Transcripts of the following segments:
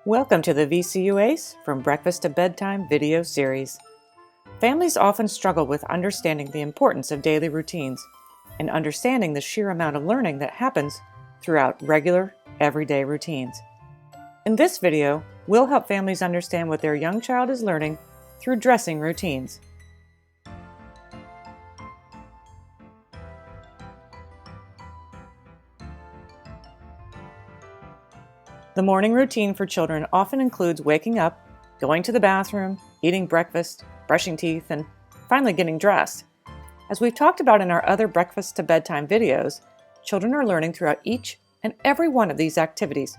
Welcome to the VCU-ACE From Breakfast to Bedtime video series. Families often struggle with understanding the importance of daily routines and understanding the sheer amount of learning that happens throughout regular, everyday routines. In this video, we'll help families understand what their young child is learning through dressing routines. The morning routine for children often includes waking up, going to the bathroom, eating breakfast, brushing teeth, and finally getting dressed. As we've talked about in our other breakfast to bedtime videos, children are learning throughout each and every one of these activities.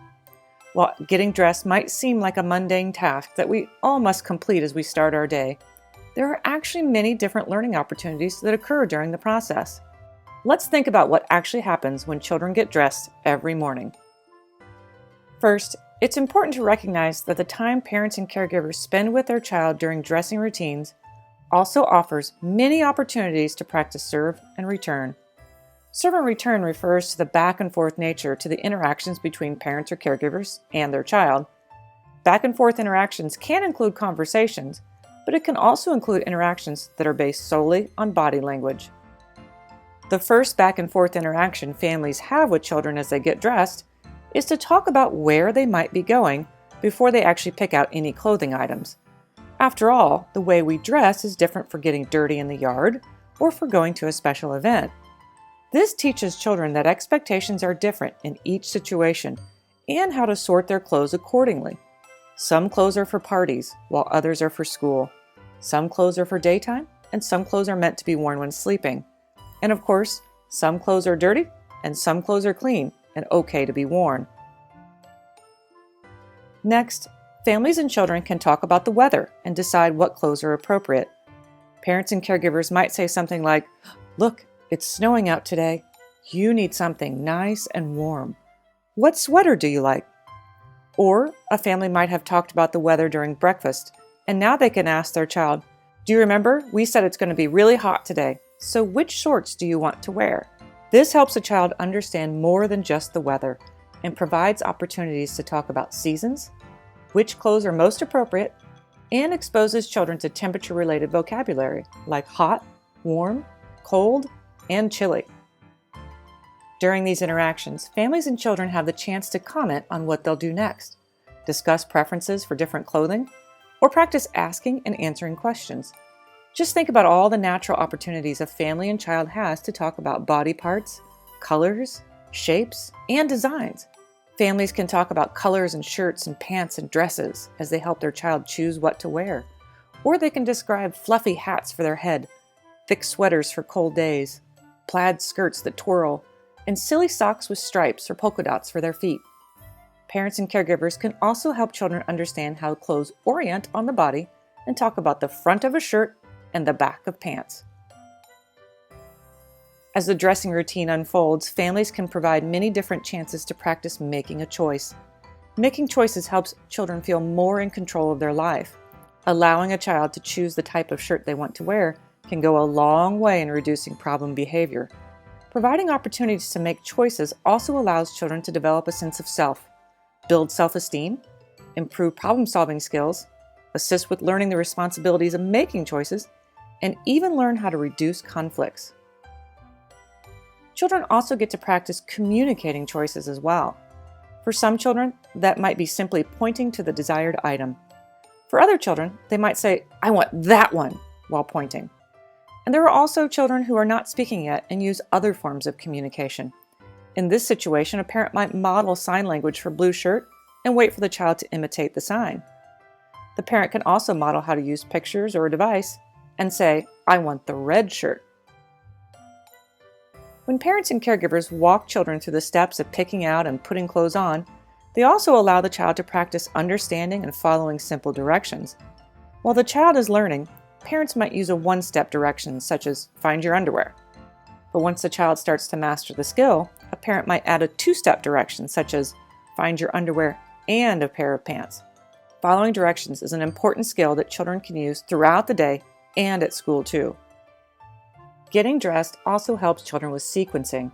While getting dressed might seem like a mundane task that we all must complete as we start our day, there are actually many different learning opportunities that occur during the process. Let's think about what actually happens when children get dressed every morning. First, it's important to recognize that the time parents and caregivers spend with their child during dressing routines also offers many opportunities to practice serve and return. Serve and return refers to the back and forth nature to the interactions between parents or caregivers and their child. Back and forth interactions can include conversations, but it can also include interactions that are based solely on body language. The first back and forth interaction families have with children as they get dressed is to talk about where they might be going before they actually pick out any clothing items. After all, the way we dress is different for getting dirty in the yard or for going to a special event. This teaches children that expectations are different in each situation and how to sort their clothes accordingly. Some clothes are for parties, while others are for school. Some clothes are for daytime, and some clothes are meant to be worn when sleeping. And of course, some clothes are dirty, and some clothes are clean and okay to be worn. Next, families and children can talk about the weather and decide what clothes are appropriate. Parents and caregivers might say something like, "Look, it's snowing out today. You need something nice and warm. What sweater do you like?" Or a family might have talked about the weather during breakfast, and now they can ask their child, "Do you remember we said it's going to be really hot today, so which shorts do you want to wear?" This helps a child understand more than just the weather and provides opportunities to talk about seasons, which clothes are most appropriate, and exposes children to temperature-related vocabulary like hot, warm, cold, and chilly. During these interactions, families and children have the chance to comment on what they'll do next, discuss preferences for different clothing, or practice asking and answering questions. Just think about all the natural opportunities a family and child has to talk about body parts, colors, shapes, and designs. Families can talk about colors and shirts and pants and dresses as they help their child choose what to wear. Or they can describe fluffy hats for their head, thick sweaters for cold days, plaid skirts that twirl, and silly socks with stripes or polka dots for their feet. Parents and caregivers can also help children understand how clothes orient on the body and talk about the front of a shirt and the back of pants. As the dressing routine unfolds, families can provide many different chances to practice making a choice. Making choices helps children feel more in control of their life. Allowing a child to choose the type of shirt they want to wear can go a long way in reducing problem behavior. Providing opportunities to make choices also allows children to develop a sense of self, build self-esteem, improve problem-solving skills, assist with learning the responsibilities of making choices, and even learn how to reduce conflicts. Children also get to practice communicating choices as well. For some children, that might be simply pointing to the desired item. For other children, they might say, "I want that one," while pointing. And there are also children who are not speaking yet and use other forms of communication. In this situation, a parent might model sign language for blue shirt and wait for the child to imitate the sign. The parent can also model how to use pictures or a device and say, "I want the red shirt." When parents and caregivers walk children through the steps of picking out and putting clothes on, they also allow the child to practice understanding and following simple directions. While the child is learning, parents might use a one-step direction such as "find your underwear." But once the child starts to master the skill, a parent might add a two-step direction such as "find your underwear and a pair of pants." Following directions is an important skill that children can use throughout the day and at school too. Getting dressed also helps children with sequencing.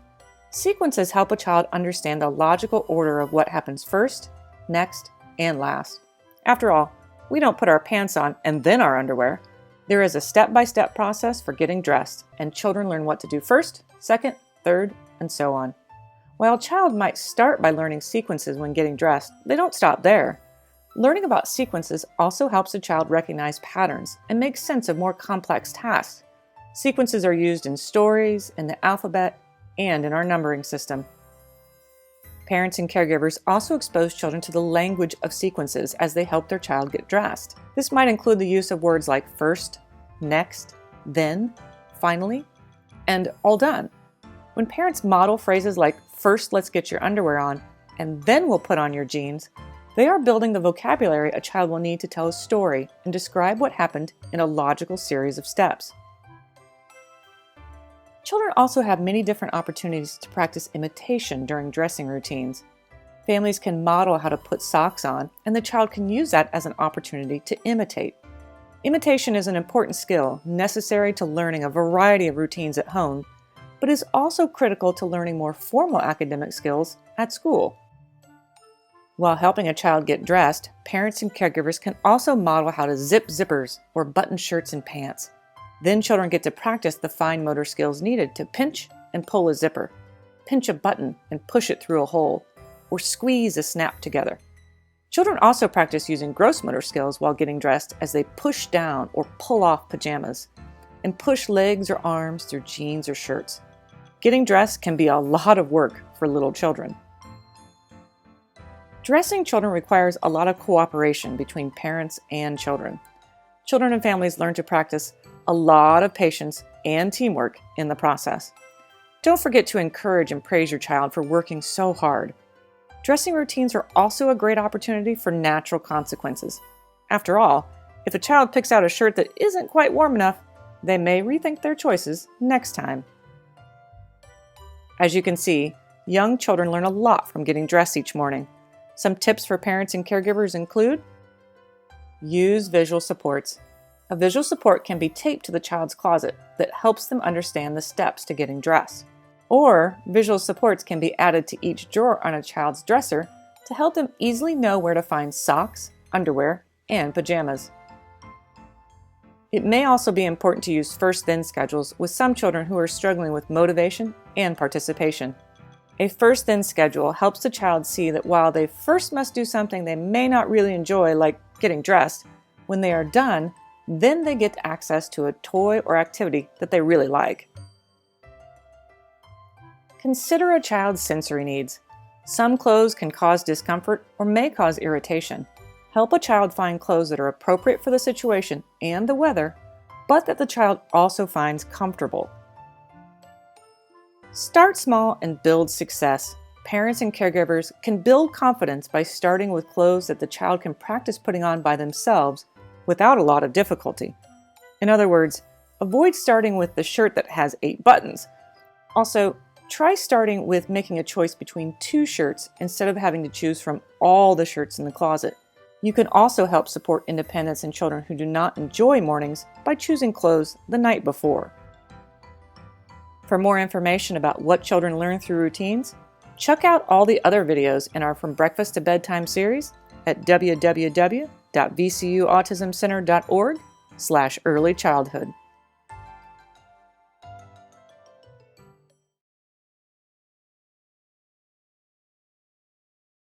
Sequences help a child understand the logical order of what happens first, next, and last. After all, we don't put our pants on and then our underwear. There is a step-by-step process for getting dressed, and children learn what to do first, second, third, and so on. While a child might start by learning sequences when getting dressed, they don't stop there. Learning about sequences also helps a child recognize patterns and make sense of more complex tasks. Sequences are used in stories, in the alphabet, and in our numbering system. Parents and caregivers also expose children to the language of sequences as they help their child get dressed. This might include the use of words like first, next, then, finally, and all done. When parents model phrases like first let's get your underwear on, and then we'll put on your jeans, they are building the vocabulary a child will need to tell a story and describe what happened in a logical series of steps. Children also have many different opportunities to practice imitation during dressing routines. Families can model how to put socks on, and the child can use that as an opportunity to imitate. Imitation is an important skill necessary to learning a variety of routines at home, but is also critical to learning more formal academic skills at school. While helping a child get dressed, parents and caregivers can also model how to zip zippers or button shirts and pants. Then children get to practice the fine motor skills needed to pinch and pull a zipper, pinch a button and push it through a hole, or squeeze a snap together. Children also practice using gross motor skills while getting dressed as they push down or pull off pajamas, and push legs or arms through jeans or shirts. Getting dressed can be a lot of work for little children. Dressing children requires a lot of cooperation between parents and children. Children and families learn to practice a lot of patience and teamwork in the process. Don't forget to encourage and praise your child for working so hard. Dressing routines are also a great opportunity for natural consequences. After all, if a child picks out a shirt that isn't quite warm enough, they may rethink their choices next time. As you can see, young children learn a lot from getting dressed each morning. Some tips for parents and caregivers include: use visual supports. A visual support can be taped to the child's closet that helps them understand the steps to getting dressed. Or visual supports can be added to each drawer on a child's dresser to help them easily know where to find socks, underwear, and pajamas. It may also be important to use first-then schedules with some children who are struggling with motivation and participation. A first-then schedule helps the child see that while they first must do something they may not really enjoy, like getting dressed, when they are done, then they get access to a toy or activity that they really like. Consider a child's sensory needs. Some clothes can cause discomfort or may cause irritation. Help a child find clothes that are appropriate for the situation and the weather, but that the child also finds comfortable. Start small and build success. Parents and caregivers can build confidence by starting with clothes that the child can practice putting on by themselves without a lot of difficulty. In other words, avoid starting with the shirt that has 8 buttons. Also, try starting with making a choice between 2 shirts instead of having to choose from all the shirts in the closet. You can also help support independence in children who do not enjoy mornings by choosing clothes the night before. For more information about what children learn through routines, check out all the other videos in our From Breakfast to Bedtime series at www.vcuautismcenter.org/earlychildhood.